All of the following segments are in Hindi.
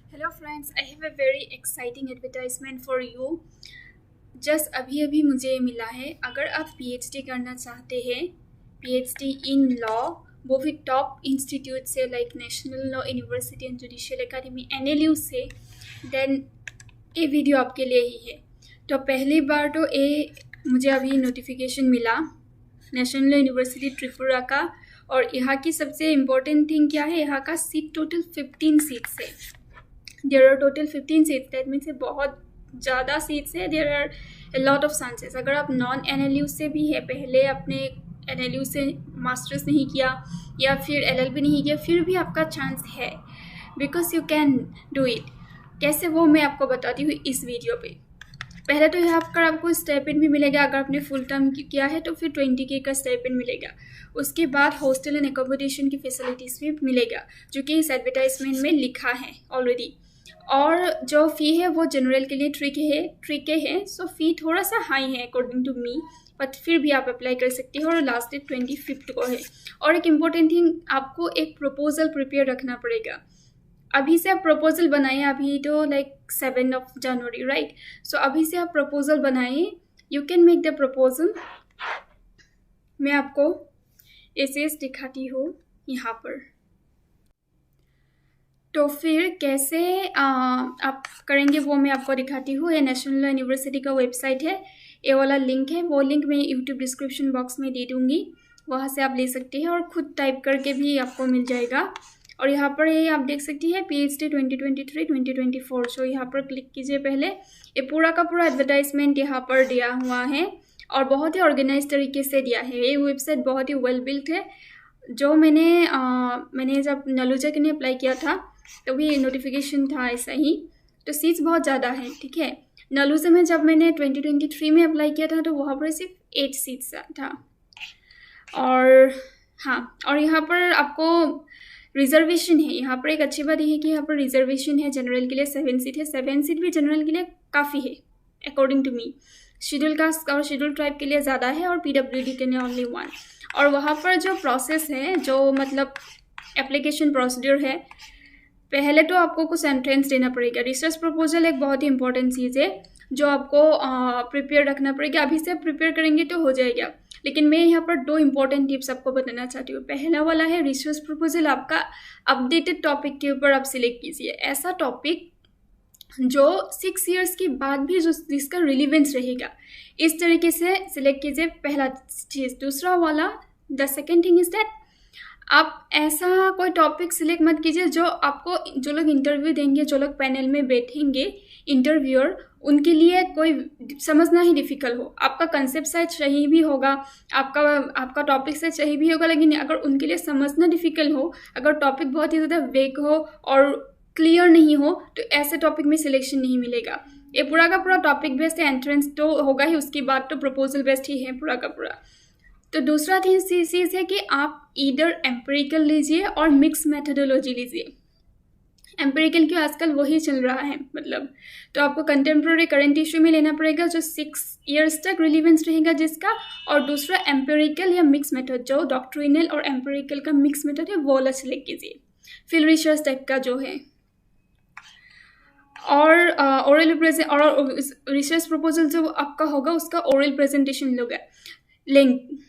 Hello friends, I have a very exciting advertisement for you. Just अभी अभी मुझे मिला है। अगर आप पीएचडी करना चाहते हैं, पीएचडी इन लॉ, वो भी टॉप इंस्टीट्यूट से like national law university and judicial academy NLU से, देन ये वीडियो आपके लिए ही है। तो पहली बार तो ये मुझे अभी नोटिफिकेशन मिला नेशनल लॉ यूनिवर्सिटी त्रिपुरा का। और यहाँ की सबसे इम्पोर्टेंट थिंग क्या है, यहाँ का सीट टोटल 15 सीट्स है। There are total 15 seats, that means बहुत ज़्यादा सीट्स है। There are a lot of chances. अगर आप नॉन एनएलयू से भी है, पहले अपने एनएलयू से मास्टर्स नहीं किया या फिर एलएलबी नहीं किया, फिर भी आपका चांस है, because you can do it. कैसे, वो मैं आपको बताती हूँ इस वीडियो पे। पहले तो यहाँ पर आपको स्टाइपेंड भी मिलेगा। अगर आपने फुल टाइम किया है तो फिर 20K का स्टाइपेंड मिलेगा। उसके बाद हॉस्टल एंड एकोमोडेशन की फैसिलिटीज़ भी मिलेगा, जो कि इस एडवर्टाइजमेंट में लिखा है ऑलरेडी। और जो फ़ी है वो जनरल के लिए 3K है। सो फ़ी थोड़ा सा हाई है अकॉर्डिंग टू मी, बट फिर भी आप अप्लाई कर सकते हो। और लास्ट डेट 25 को है। और एक इम्पॉर्टेंट थिंग, आपको एक प्रपोजल प्रिपेयर रखना पड़ेगा। अभी से आप प्रपोजल बनाएं। अभी तो लाइक 7 जनवरी, राइट? सो अभी से आप प्रपोजल बनाएं। You can make the proposal. मैं आपको ऐसे दिखाती हूँ यहाँ पर। तो फिर कैसे आप करेंगे वो मैं आपको दिखाती हूँ। ये नेशनल लॉ यूनिवर्सिटी का वेबसाइट है, ये वाला लिंक है। वो लिंक मैं यूट्यूब डिस्क्रिप्शन बॉक्स में दे दूँगी, वहाँ से आप ले सकते हैं। और खुद टाइप करके भी आपको मिल जाएगा। और यहाँ पर ये आप देख सकती है PhD 2023-2024। सो यहाँ पर क्लिक कीजिए पहले। ये पूरा का पूरा एडवर्टाइजमेंट यहाँ पर दिया हुआ है और बहुत ही ऑर्गेनाइज तरीके से दिया है। ये वेबसाइट बहुत ही वेल बिल्ट है। जो मैंने जब नलूजा के लिए अप्लाई किया था तो भी नोटिफिकेशन था ऐसा ही। तो सीट्स बहुत ज़्यादा है, ठीक है। नलूजा में जब मैंने 2023 में अप्लाई किया था तो वहाँ पर सिर्फ 8 सीट्स था। और हाँ, और यहाँ पर आपको रिजर्वेशन है। यहाँ पर एक अच्छी बात यह है कि यहाँ पर रिजर्वेशन है। जनरल के लिए 7 सीट है। 7 सीट भी जनरल के लिए काफ़ी है according to me. Schedule caste और शेड्यूल ट्राइब के लिए ज़्यादा है और PWD के लिए ओनली 1। और वहाँ पर जो प्रोसेस है, जो मतलब एप्लीकेशन प्रोसीड्यूर है, पहले तो आपको कुछ एंट्रेंस देना पड़ेगा। रिसर्च प्रपोजल एक बहुत ही इंपॉर्टेंट चीज़ है जो आपको प्रिपेयर रखना पड़ेगा। अभी से प्रिपेयर करेंगे तो हो जाएगा, लेकिन मैं यहाँ पर 2 इंपॉर्टेंट टिप्स आपको बताना चाहती हूँ। पहला वाला है, रिसर्च प्रपोजल आपका अपडेटेड टॉपिक के ऊपर आप सिलेक्ट कीजिए। ऐसा टॉपिक जो 6 ईयर्स के बाद भी जिसका रिलीवेंस रहेगा, इस तरीके से सिलेक्ट कीजिए, पहला चीज़। दूसरा वाला, the second thing is that, आप ऐसा कोई टॉपिक सिलेक्ट मत कीजिए जो आपको, जो लोग इंटरव्यू देंगे, जो लोग पैनल में बैठेंगे इंटरव्यूअर, उनके लिए कोई समझना ही डिफ़िकल्ट हो। आपका कंसेप्ट शायद सही भी होगा, आपका टॉपिक शायद सही भी होगा, लेकिन अगर उनके लिए समझना डिफ़िकल्ट हो, अगर टॉपिक बहुत ही ज़्यादा वेग हो और क्लियर नहीं हो, तो ऐसे टॉपिक में सिलेक्शन नहीं मिलेगा। ये पूरा का पूरा टॉपिक बेस्ड है। एंट्रेंस तो होगा ही, उसके बाद तो प्रपोजल बेस्ड ही है पूरा का पूरा। तो दूसरा चीज़ है कि आप ईदर एम्पेरिकल लीजिए और मिक्स मेथोडोलॉजी लीजिए। एम्पेरिकल क्यों, आजकल वही चल रहा है मतलब। तो आपको कंटेम्प्रेरी करंट इशू में लेना पड़ेगा जो 6 ईयर्स तक रिलीवेंस रहेगा जिसका। और दूसरा एम्पेरिकल या मिक्स मेथड, जो डॉक्ट्रिनल और एम्पेरिकल का मिक्स मेथड है, वो वाला सिलेक्ट कीजिए। फील्ड रिसर्च टाइप का जो है। और ओरल और रिसर्च प्रपोजल जो आपका होगा उसका ओरल प्रेजेंटेशन लेंगे।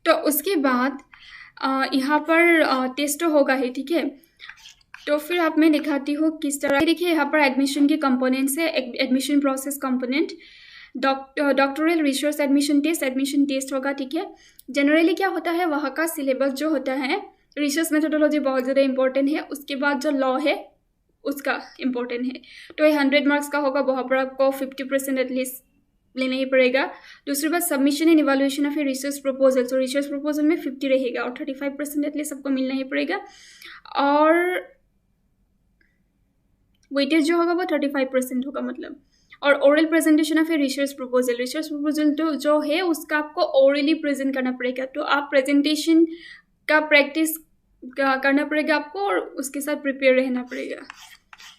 तो उसके बाद यहाँ पर टेस्ट होगा ही, ठीक है। तो फिर आप मैं दिखाती हूँ किस तरह। देखिए यहाँ पर एडमिशन के कंपोनेंट्स है। Admission process component, doctoral research admission test होगा, ठीक है। जनरली क्या होता है, वहाँ का सिलेबस जो होता है, रिसर्च मेथोडोलॉजी बहुत ज़्यादा इंपॉर्टेंट है। उसके बाद जो लॉ है उसका इम्पोर्टेंट है। तो ये 100 मार्क्स का होगा, वहाँ पर आपको 50% एटलीस्ट लेना ही पड़ेगा। दूसरी बात, submission and evaluation of a research proposal. तो रिसर्च प्रपोजल में 50 रहेगा और 35% एटलीस्ट सबको मिलना ही पड़ेगा। और वेटेज जो होगा वो 35% होगा मतलब। और oral presentation of a research proposal तो जो है उसका आपको ओरली प्रेजेंट करना पड़ेगा। तो आप प्रेजेंटेशन का प्रैक्टिस करना पड़ेगा आपको और उसके साथ प्रिपेयर रहना पड़ेगा।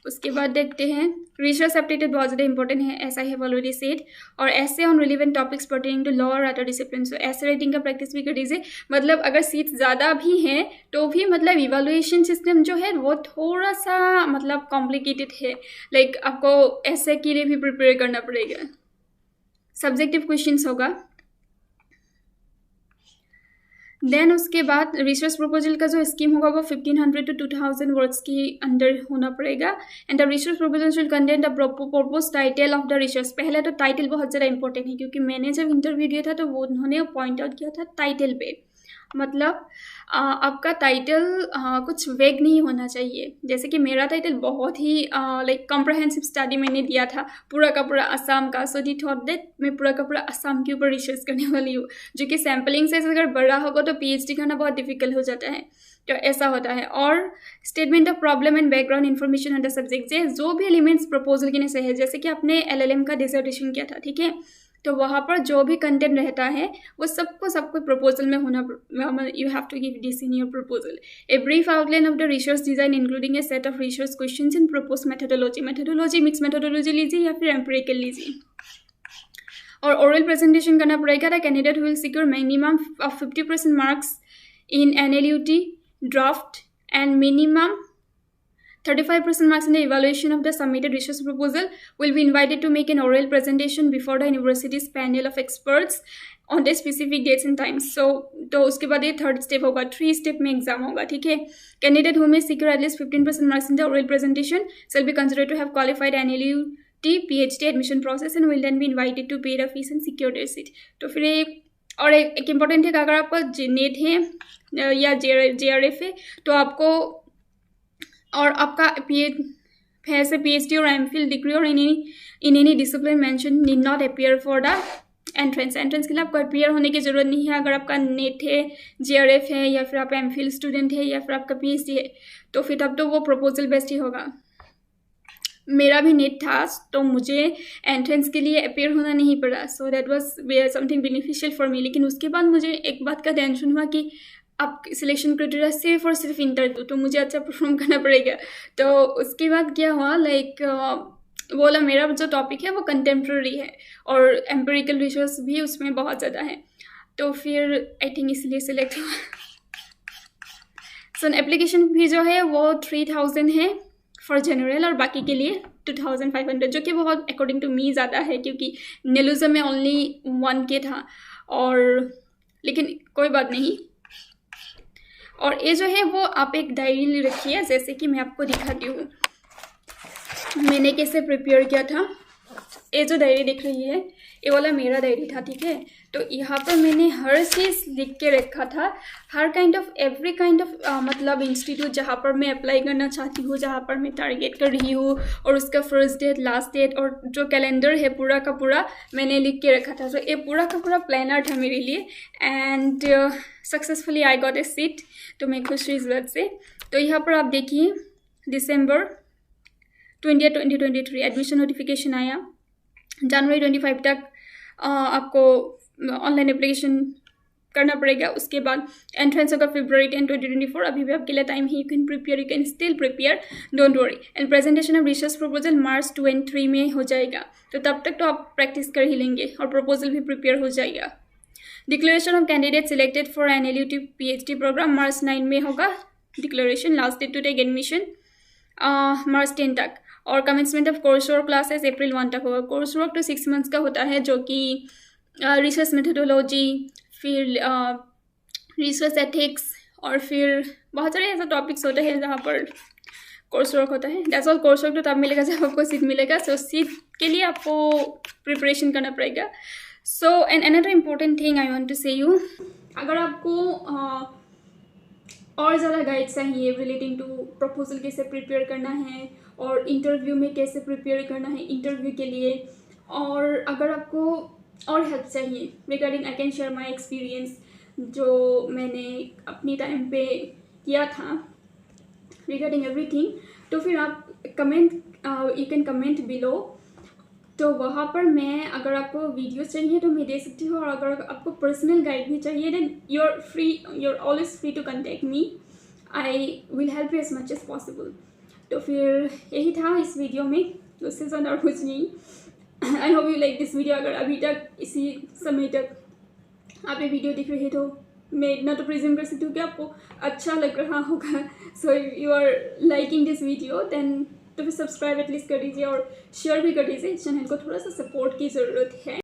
उसके बाद देखते हैं रिसर्च एप्टीट्यूड बहुत ज़्यादा इंपॉर्टेंट है, ऐसा ही ऑलरेडी सेड। और ऐसे on relevant topics pertaining to law और अदर डिसिप्लिन। सो ऐसे राइटिंग का प्रैक्टिस भी कर दीजिए। मतलब अगर सीट ज़्यादा भी हैं तो भी मतलब इवैल्यूएशन सिस्टम जो है वो थोड़ा सा मतलब कॉम्प्लिकेटेड है। लाइक आपको ऐसे के लिए भी प्रिपेयर करना पड़ेगा। सब्जेक्टिव क्वेश्चंस होगा। देन उसके बाद रिसर्च प्रपोजल का जो स्कीम होगा वो 1500 to 2000 वर्ड्स के अंदर होना पड़ेगा। And the research proposal should contain the propose title of the research. पहले तो टाइटल बहुत ज़्यादा इंपॉर्टेंट है, क्योंकि मैंने जब इंटरव्यू दिया था तो वो उन्होंने पॉइंट आउट किया था टाइटल पे। मतलब आपका टाइटल कुछ वेग नहीं होना चाहिए। जैसे कि मेरा टाइटल बहुत ही लाइक कॉम्प्रहेंसिव स्टडी मैंने दिया था पूरा का पूरा असम का। सो दी थॉट दैट मैं पूरा का पूरा असम के ऊपर रिसर्च करने वाली हूँ, जो कि सैम्पलिंग साइज अगर बड़ा होगा तो पीएचडी करना बहुत डिफिकल्ट हो जाता है। तो ऐसा होता है। और statement of problem and background information on the subject, जो भी एलिमेंट्स प्रपोजल के से है, जैसे कि आपने एलएलएम का डिसर्टेशन किया था, ठीक है, तो वहाँ पर जो भी कंटेंट रहता है वो सबको प्रपोजल में होना। You have to give this in your proposal. A brief outline of the research design including a set of research questions in propose methodology mix methodology लीजिए या फिर एम्पिरिकल लीजिए। और ओरल प्रेजेंटेशन करना पड़ेगा। The candidate will secure minimum of 50% marks in NLUT draft and minimum 35% marks in the evaluation of the submitted research proposal, will be invited to make an oral presentation before the university's panel of experts on the specific dates and times. So तो उसके बाद ये थर्ड स्टेप होगा। 3 स्टेप में एग्जाम होगा, ठीक है। Candidate who may secure at least 15% marks in the oral presentation shall be considered to have qualified NLUT PhD admission process and will then be invited to pay the fees and secure their seat. तो फिर एक इम्पॉर्टेंट है कि अगर आपका नेट है या JRF है तो आपको और आपका PhD और MPhil डिग्री और in any discipline mention need not appear for the entrance के लिए आपको अपीयर होने की ज़रूरत नहीं है। अगर आपका नेट है, JRF है, या फिर आप MPhil स्टूडेंट है, या फिर आपका PhD है, तो फिर तब तो वो प्रपोजल बेस्ड ही होगा। मेरा भी नेट था तो मुझे एंट्रेंस के लिए अपीयर होना नहीं पड़ा। So that was something beneficial for me. लेकिन उसके बाद मुझे एक बात का टेंशन हुआ कि अब सिलेक्शन क्राइटेरिया सिर्फ और सिर्फ इंटरव्यू, तो मुझे अच्छा परफॉर्म करना पड़ेगा। तो उसके बाद क्या हुआ, लाइक बोला मेरा जो टॉपिक है वो कंटेम्प्रेरी है और एम्पिरिकल रिसर्च भी उसमें बहुत ज़्यादा है, तो फिर आई थिंक इसलिए सिलेक्ट हुआ। सो एप्लीकेशन फी जो है वो 3000 है फॉर जनरल और बाकी के लिए 2500, जो कि बहुत अकॉर्डिंग टू मी ज़्यादा है, क्योंकि नेलुज़म में ओनली 1K था। और लेकिन कोई बात नहीं। और ये जो है वो आप एक डायरी रखिए, जैसे कि मैं आपको दिखाती हूँ मैंने कैसे प्रिपेयर किया था। ये जो डायरी दिख रही है ये वाला मेरा डायरी था, ठीक है। तो यहाँ पर मैंने हर चीज़ लिख के रखा था, हर एवरी काइंड ऑफ मतलब इंस्टीट्यूट जहाँ पर मैं अप्लाई करना चाहती हूँ, जहाँ पर मैं टारगेट कर रही हूँ, और उसका फर्स्ट डेट, लास्ट डेट, और जो कैलेंडर है पूरा का पूरा मैंने लिख के रखा था। तो ये पूरा का पूरा प्लानर था मेरे लिए। And successfully I got a seat, तो मैं खुश हुई इस बात से। तो यहाँ पर आप देखिए दिसंबर 2023 एडमिशन नोटिफिकेशन आया। जनवरी 25 तक आपको ऑनलाइन एप्लीकेशन करना पड़ेगा। उसके बाद एंट्रेंस होगा February 10, 2024। अभी भी आपके लिए टाइम है, you can prepare, you can still prepare, don't worry. And presentation of research proposal March 2 और 3 में हो जाएगा, तो तब तक तो आप प्रैक्टिस कर ही लेंगे और प्रपोजल भी प्रिपेयर हो जाएगा। Declaration of candidate selected for NLUT PhD programme March 9 में होगा declaration. Last date to take admission March 10 तक। और commencement of course work classes April 1 तक होगा। कोर्स वर्क तो 6 मंथ्स का होता है, जो कि रिसर्च मेथोडोलॉजी, फिर रिसर्च एथिक्स, और फिर बहुत सारे ऐसे टॉपिक्स होते हैं जहाँ पर कोर्स वर्क होता है। That's all. कोर्स वर्क तो तब मिलेगा जब आपको सीट मिलेगा। सो सीट के लिए आपको प्रिपरेशन करना पड़ेगा। So and another important thing I want to say you, अगर आपको और ज़्यादा गाइड चाहिए रिलेटिंग टू प्रपोजल कैसे प्रिपेयर करना है और इंटरव्यू में कैसे प्रिपेयर करना है इंटरव्यू के लिए, और अगर आपको और हेल्प चाहिए regarding, I can share my experience जो मैंने अपनी टाइम पे किया था रिगार्डिंग एवरीथिंग। तो फिर आप comment, you can comment below. तो वहाँ पर मैं, अगर आपको वीडियोस चाहिए तो मैं दे सकती हूँ, और अगर आपको पर्सनल गाइड भी चाहिए then you are always free to contact me. I will help you as much as possible. तो फिर यही था इस वीडियो में, तो उससे ज़्यादा और कुछ नहीं। I hope you like this video. अगर अभी तक इसी समय तक आप ये वीडियो देख रहे तो मैं इतना तो प्रेजेंट कर सकती हूँ कि आपको अच्छा लग रहा होगा। So you are liking this video then तो फिर सब्सक्राइब एटलीस्ट कर दीजिए और शेयर भी कर दीजिए। इस चैनल को थोड़ा सा सपोर्ट की ज़रूरत है।